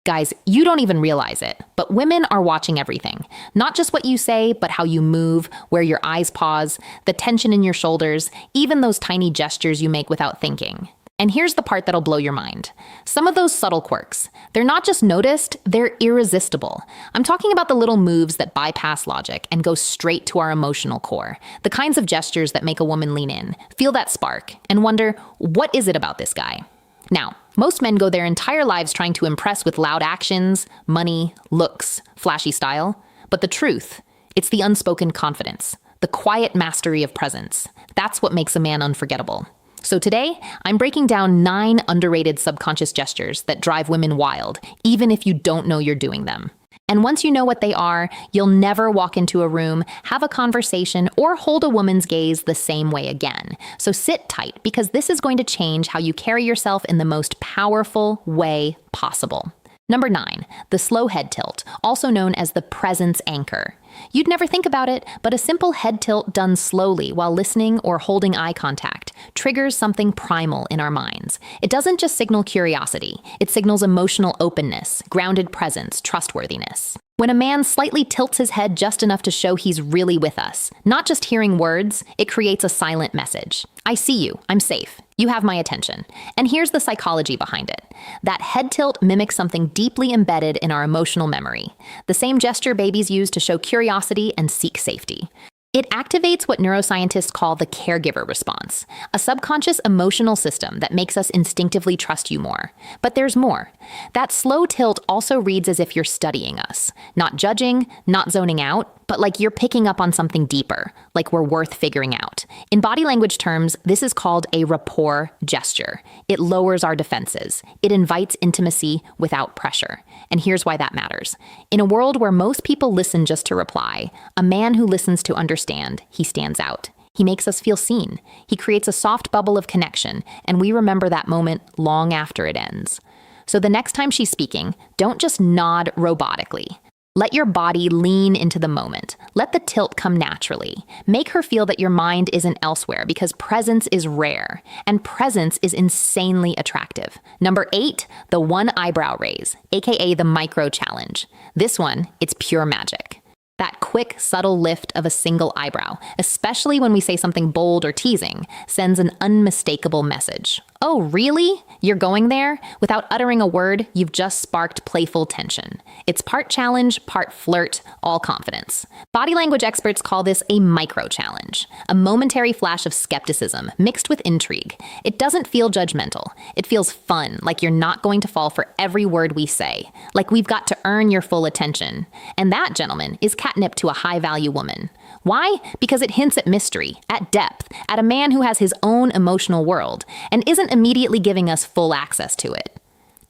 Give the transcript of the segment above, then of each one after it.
Guys, you don't even realize it, but women are watching everything. Not just what you say, but how you move, where your eyes pause, the tension in your shoulders, even those tiny gestures you make without thinking. And here's the part that'll blow your mind. Some of those subtle quirks, they're not just noticed, they're irresistible. I'm talking about the little moves that bypass logic and go straight to our emotional core. The kinds of gestures that make a woman lean in, feel that spark, and wonder, what is it about this guy? Now, most men go their entire lives trying to impress with loud actions, money, looks, flashy style. But the truth, it's the unspoken confidence, the quiet mastery of presence. That's what makes a man unforgettable. So today, I'm breaking down 9 underrated subconscious gestures that drive women wild, even if you don't know you're doing them. And once you know what they are, you'll never walk into a room, have a conversation, or hold a woman's gaze the same way again. So sit tight, because this is going to change how you carry yourself in the most powerful way possible. Number 9, the slow head tilt, also known as the presence anchor. You'd never think about it, but a simple head tilt done slowly while listening or holding eye contact triggers something primal in our minds. It doesn't just signal curiosity, it signals emotional openness, grounded presence, trustworthiness. When a man slightly tilts his head just enough to show he's really with us, not just hearing words, it creates a silent message. I see you, I'm safe, you have my attention. And here's the psychology behind it. That head tilt mimics something deeply embedded in our emotional memory. The same gesture babies use to show curiosity and seek safety. It activates what neuroscientists call the caregiver response, a subconscious emotional system that makes us instinctively trust you more. But there's more. That slow tilt also reads as if you're studying us, not judging, not zoning out, but like you're picking up on something deeper, like we're worth figuring out. In body language terms, this is called a rapport gesture. It lowers our defenses. It invites intimacy without pressure. And here's why that matters. In a world where most people listen just to reply, a man who listens to understand, he stands out. He makes us feel seen. He creates a soft bubble of connection, and we remember that moment long after it ends. So the next time she's speaking, don't just nod robotically. Let your body lean into the moment. Let the tilt come naturally. Make her feel that your mind isn't elsewhere, because presence is rare, and presence is insanely attractive. Number 8, the one eyebrow raise, aka the micro challenge. This one, it's pure magic. That quick, subtle lift of a single eyebrow, especially when we say something bold or teasing, sends an unmistakable message. Oh, really? You're going there? Without uttering a word, you've just sparked playful tension. It's part challenge, part flirt, all confidence. Body language experts call this a micro challenge, a momentary flash of skepticism mixed with intrigue. It doesn't feel judgmental. It feels fun, like you're not going to fall for every word we say, like we've got to earn your full attention. And that, gentlemen, is catnip to a high-value woman. Why? Because it hints at mystery, at depth, at a man who has his own emotional world, and isn't immediately giving us full access to it.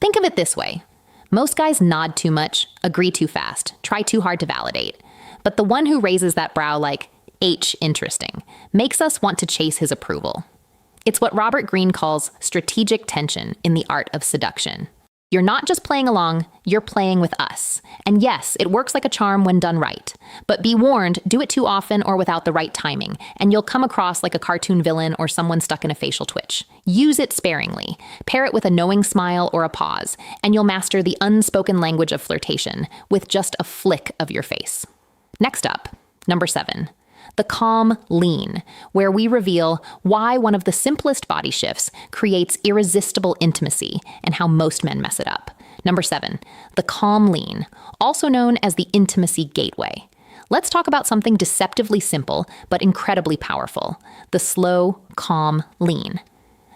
Think of it this way. Most guys nod too much, agree too fast, try too hard to validate. But the one who raises that brow like, H, interesting, makes us want to chase his approval. It's what Robert Greene calls strategic tension in the art of seduction. You're not just playing along, you're playing with us. And yes, it works like a charm when done right. But be warned, do it too often or without the right timing, and you'll come across like a cartoon villain or someone stuck in a facial twitch. Use it sparingly. Pair it with a knowing smile or a pause, and you'll master the unspoken language of flirtation with just a flick of your face. Next up, number 7. The calm lean, where we reveal why one of the simplest body shifts creates irresistible intimacy and how most men mess it up. Number 7, the calm lean, also known as the intimacy gateway. Let's talk about something deceptively simple but incredibly powerful, the slow, calm lean.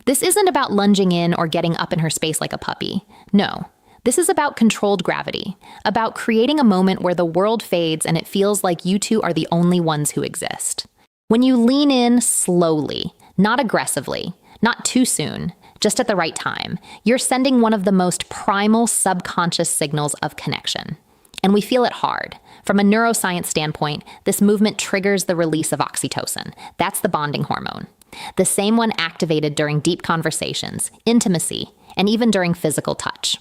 This isn't about lunging in or getting up in her space like a puppy. No. This is about controlled gravity, about creating a moment where the world fades and it feels like you two are the only ones who exist. When you lean in slowly, not aggressively, not too soon, just at the right time, you're sending one of the most primal subconscious signals of connection. And we feel it hard. From a neuroscience standpoint, this movement triggers the release of oxytocin. That's the bonding hormone. The same one activated during deep conversations, intimacy, and even during physical touch.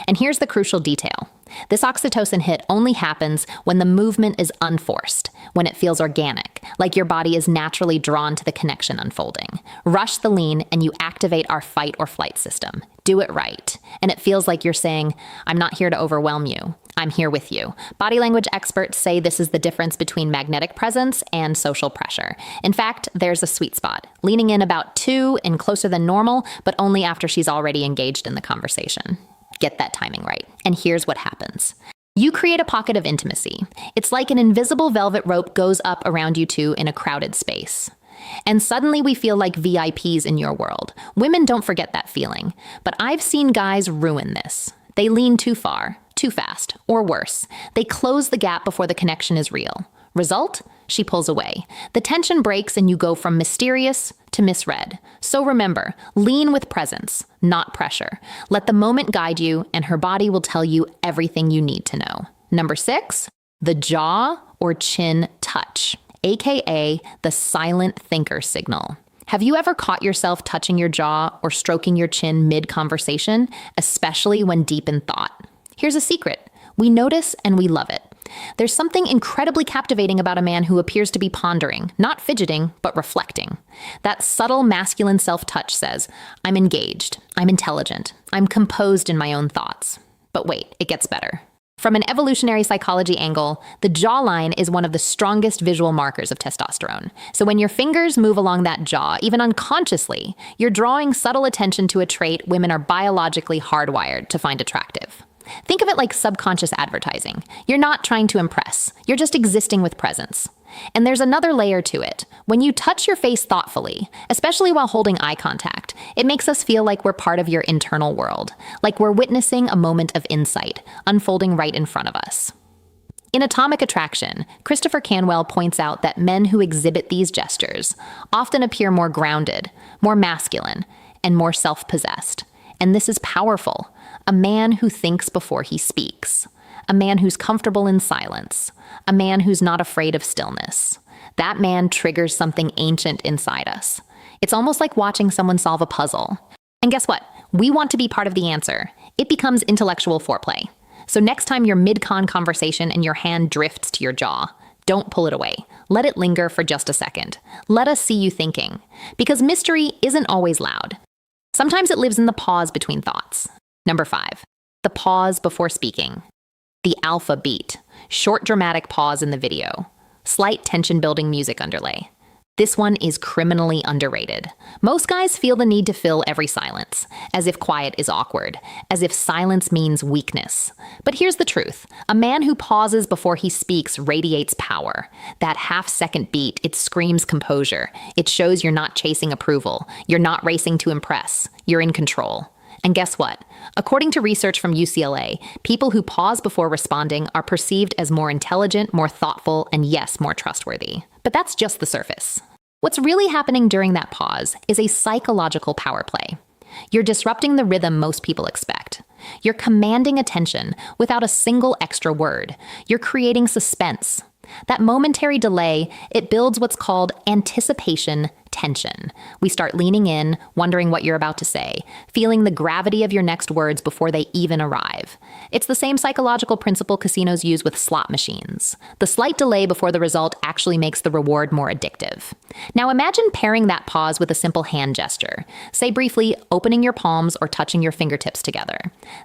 And here's the crucial detail. This oxytocin hit only happens when the movement is unforced, when it feels organic, like your body is naturally drawn to the connection unfolding. Rush the lean and you activate our fight or flight system. Do it right. And it feels like you're saying, I'm not here to overwhelm you. I'm here with you. Body language experts say this is the difference between magnetic presence and social pressure. In fact, there's a sweet spot, leaning in about 2 and closer than normal, but only after she's already engaged in the conversation. Get that timing right. And here's what happens. You create a pocket of intimacy. It's like an invisible velvet rope goes up around you two in a crowded space. And suddenly we feel like VIPs in your world. Women don't forget that feeling. But I've seen guys ruin this. They lean too far, too fast, or worse. They close the gap before the connection is real. Result? She pulls away. The tension breaks and you go from mysterious to misread. So remember, lean with presence, not pressure. Let the moment guide you and her body will tell you everything you need to know. Number 6, the jaw or chin touch, aka the silent thinker signal. Have you ever caught yourself touching your jaw or stroking your chin mid-conversation, especially when deep in thought? Here's a secret. We notice and we love it. There's something incredibly captivating about a man who appears to be pondering, not fidgeting, but reflecting. That subtle masculine self-touch says, I'm engaged, I'm intelligent, I'm composed in my own thoughts. But wait, it gets better. From an evolutionary psychology angle, the jawline is one of the strongest visual markers of testosterone. So when your fingers move along that jaw, even unconsciously, you're drawing subtle attention to a trait women are biologically hardwired to find attractive. Think of it like subconscious advertising. You're not trying to impress. You're just existing with presence. And there's another layer to it. When you touch your face thoughtfully, especially while holding eye contact, it makes us feel like we're part of your internal world, like we're witnessing a moment of insight unfolding right in front of us. In Atomic Attraction, Christopher Canwell points out that men who exhibit these gestures often appear more grounded, more masculine, and more self-possessed. And this is powerful. A man who thinks before he speaks. A man who's comfortable in silence. A man who's not afraid of stillness. That man triggers something ancient inside us. It's almost like watching someone solve a puzzle. And guess what? We want to be part of the answer. It becomes intellectual foreplay. So next time you're mid-con conversation and your hand drifts to your jaw, don't pull it away. Let it linger for just a second. Let us see you thinking. Because mystery isn't always loud. Sometimes it lives in the pause between thoughts. Number 5, the pause before speaking. The alpha beat, short dramatic pause in the video, slight tension-building music underlay. This one is criminally underrated. Most guys feel the need to fill every silence, as if quiet is awkward, as if silence means weakness. But here's the truth. A man who pauses before he speaks radiates power. That half-second beat, it screams composure. It shows you're not chasing approval. You're not racing to impress. You're in control. And guess what? According to research from UCLA, people who pause before responding are perceived as more intelligent, more thoughtful, and yes, more trustworthy. But that's just the surface. What's really happening during that pause is a psychological power play. You're disrupting the rhythm most people expect. You're commanding attention without a single extra word. You're creating suspense. That momentary delay, it builds what's called anticipation tension. We start leaning in, wondering what you're about to say, feeling the gravity of your next words before they even arrive. It's the same psychological principle casinos use with slot machines. The slight delay before the result actually makes the reward more addictive. Now imagine pairing that pause with a simple hand gesture. Say briefly, opening your palms or touching your fingertips together.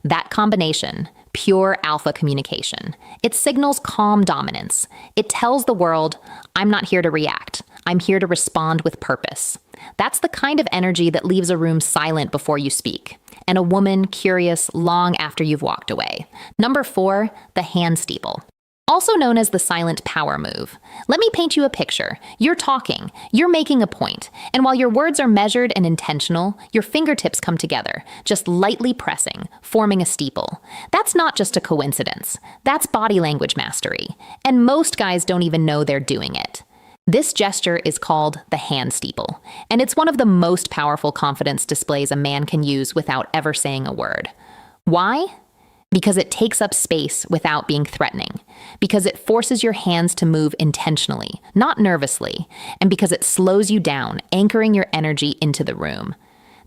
That combination, pure alpha communication. It signals calm dominance. It tells the world, I'm not here to react. I'm here to respond with purpose. That's the kind of energy that leaves a room silent before you speak, and a woman curious long after you've walked away. Number 4, the hand steeple. Also known as the silent power move. Let me paint you a picture. You're talking, you're making a point, and while your words are measured and intentional, your fingertips come together, just lightly pressing, forming a steeple. That's not just a coincidence. That's body language mastery, and most guys don't even know they're doing it. This gesture is called the hand steeple, and it's one of the most powerful confidence displays a man can use without ever saying a word. Why? Because it takes up space without being threatening, because it forces your hands to move intentionally, not nervously, and because it slows you down, anchoring your energy into the room.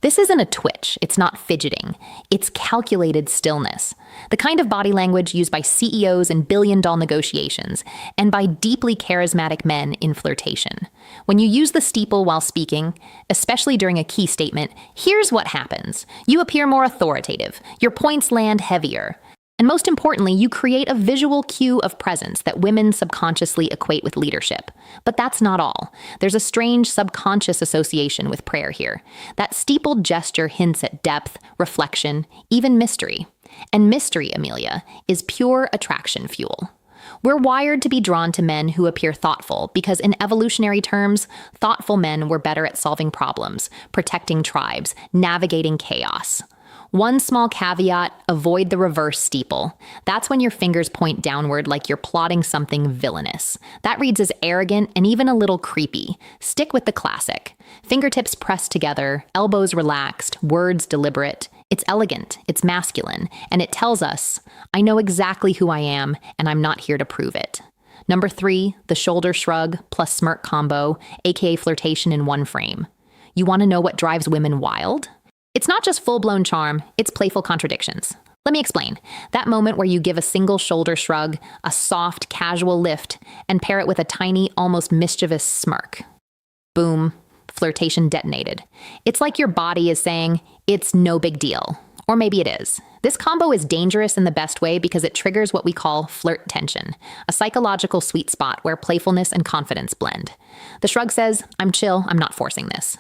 This isn't a twitch, it's not fidgeting, it's calculated stillness. The kind of body language used by CEOs in billion-dollar negotiations, and by deeply charismatic men in flirtation. When you use the steeple while speaking, especially during a key statement, here's what happens. You appear more authoritative, your points land heavier. And most importantly, you create a visual cue of presence that women subconsciously equate with leadership. But that's not all. There's a strange subconscious association with prayer here. That steepled gesture hints at depth, reflection, even mystery. And mystery, Amelia, is pure attraction fuel. We're wired to be drawn to men who appear thoughtful because in evolutionary terms, thoughtful men were better at solving problems, protecting tribes, navigating chaos. One small caveat, avoid the reverse steeple. That's when your fingers point downward like you're plotting something villainous. That reads as arrogant and even a little creepy. Stick with the classic. Fingertips pressed together, elbows relaxed, words deliberate. It's elegant, it's masculine, and it tells us, I know exactly who I am, and I'm not here to prove it. Number 3, the shoulder shrug plus smirk combo, aka flirtation in one frame. You want to know what drives women wild? It's not just full-blown charm, it's playful contradictions. Let me explain. That moment where you give a single shoulder shrug, a soft, casual lift, and pair it with a tiny, almost mischievous smirk. Boom, flirtation detonated. It's like your body is saying, it's no big deal. Or maybe it is. This combo is dangerous in the best way because it triggers what we call flirt tension, a psychological sweet spot where playfulness and confidence blend. The shrug says, I'm chill, I'm not forcing this.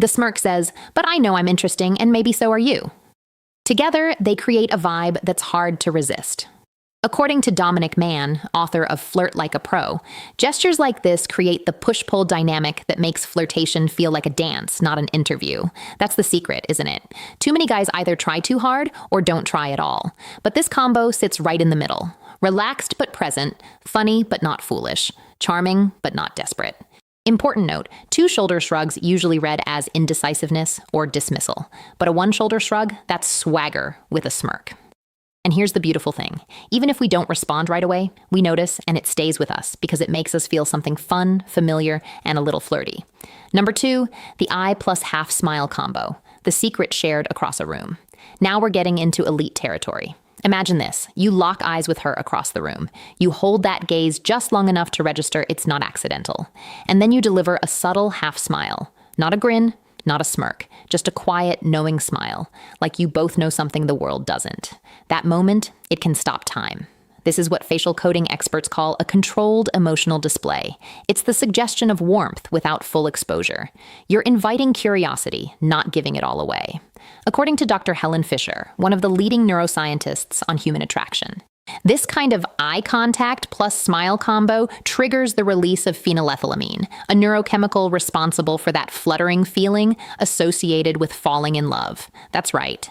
The smirk says, but I know I'm interesting and maybe so are you. Together, they create a vibe that's hard to resist. According to Dominic Mann, author of Flirt Like a Pro, gestures like this create the push-pull dynamic that makes flirtation feel like a dance, not an interview. That's the secret, isn't it? Too many guys either try too hard or don't try at all. But this combo sits right in the middle. Relaxed but present, funny but not foolish, charming but not desperate. Important note, 2 shoulder shrugs usually read as indecisiveness or dismissal, but a 1 shoulder shrug, that's swagger with a smirk. And here's the beautiful thing. Even if we don't respond right away, we notice and it stays with us because it makes us feel something fun, familiar, and a little flirty. Number 2, the eye plus half smile combo, the secret shared across a room. Now we're getting into elite territory. Imagine this. You lock eyes with her across the room. You hold that gaze just long enough to register it's not accidental. And then you deliver a subtle half smile. Not a grin, not a smirk, just a quiet, knowing smile, like you both know something the world doesn't. That moment, it can stop time. This is what facial coding experts call a controlled emotional display. It's the suggestion of warmth without full exposure. You're inviting curiosity, not giving it all away. According to Dr. Helen Fisher, one of the leading neuroscientists on human attraction, this kind of eye contact plus smile combo triggers the release of phenylethylamine, a neurochemical responsible for that fluttering feeling associated with falling in love. That's right.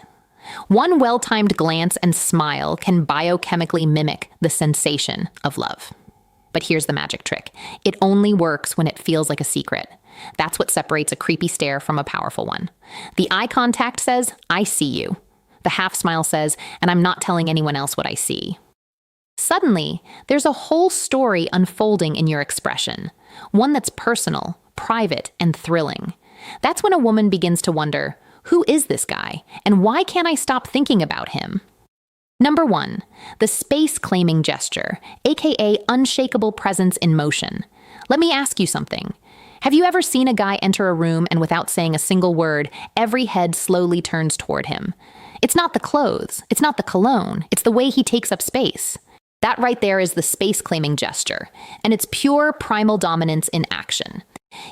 One well-timed glance and smile can biochemically mimic the sensation of love. But here's the magic trick. It only works when it feels like a secret. That's what separates a creepy stare from a powerful one. The eye contact says, I see you. The half smile says, and I'm not telling anyone else what I see. Suddenly, there's a whole story unfolding in your expression, one that's personal, private, and thrilling. That's when a woman begins to wonder, who is this guy, and why can't I stop thinking about him? Number 1, the space-claiming gesture, aka unshakable presence in motion. Let me ask you something. Have you ever seen a guy enter a room and without saying a single word, every head slowly turns toward him? It's not the clothes, it's not the cologne, it's the way he takes up space. That right there is the space-claiming gesture, and it's pure primal dominance in action.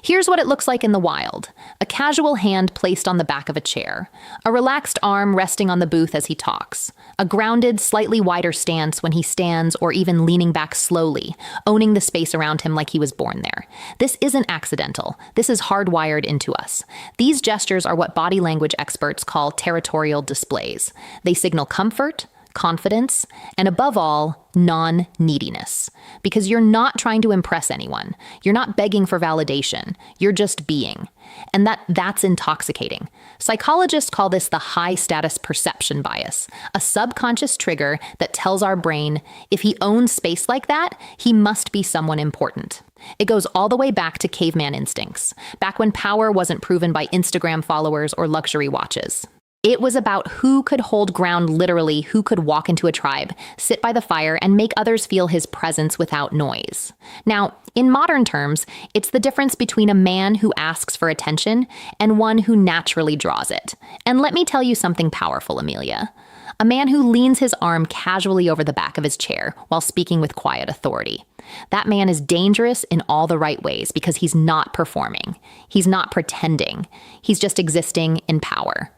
Here's what it looks like in the wild. A casual hand placed on the back of a chair. A relaxed arm resting on the booth as he talks. A grounded, slightly wider stance when he stands or even leaning back slowly, owning the space around him like he was born there. This isn't accidental. This is hardwired into us. These gestures are what body language experts call territorial displays. They signal comfort, confidence, and above all, non-neediness. Because you're not trying to impress anyone. You're not begging for validation. You're just being. And that's intoxicating. Psychologists call this the high-status perception bias, a subconscious trigger that tells our brain, if he owns space like that, he must be someone important. It goes all the way back to caveman instincts, back when power wasn't proven by Instagram followers or luxury watches. It was about who could hold ground literally, who could walk into a tribe, sit by the fire, and make others feel his presence without noise. Now, in modern terms, it's the difference between a man who asks for attention and one who naturally draws it. And let me tell you something powerful, Amelia. A man who leans his arm casually over the back of his chair while speaking with quiet authority. That man is dangerous in all the right ways because he's not performing. He's not pretending. He's just existing in power.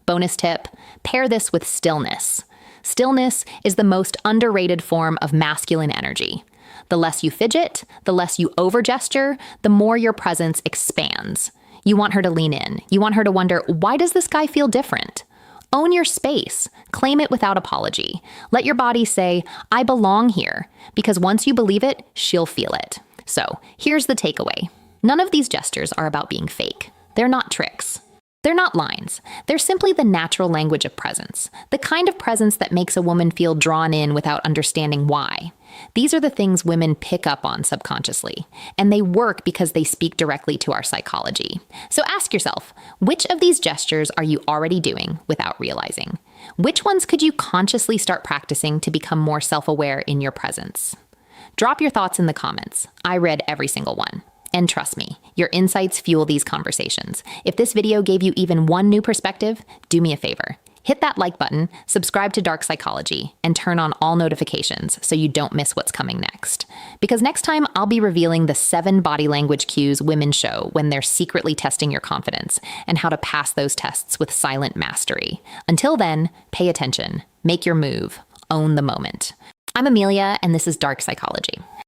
Bonus tip, pair this with stillness. Stillness is the most underrated form of masculine energy. The less you fidget, the less you overgesture, the more your presence expands. You want her to lean in. You want her to wonder, why does this guy feel different? Own your space. Claim it without apology. Let your body say, I belong here, because once you believe it, she'll feel it. So here's the takeaway. None of these gestures are about being fake. They're not tricks. They're not lines. They're simply the natural language of presence, the kind of presence that makes a woman feel drawn in without understanding why. These are the things women pick up on subconsciously, and they work because they speak directly to our psychology. So ask yourself, which of these gestures are you already doing without realizing? Which ones could you consciously start practicing to become more self-aware in your presence? Drop your thoughts in the comments. I read every single one. And trust me, your insights fuel these conversations. If this video gave you even one new perspective, do me a favor. Hit that like button, subscribe to Dark Psychology, and turn on all notifications so you don't miss what's coming next. Because next time, I'll be revealing the 7 body language cues women show when they're secretly testing your confidence and how to pass those tests with silent mastery. Until then, pay attention, make your move, own the moment. I'm Amelia, and this is Dark Psychology.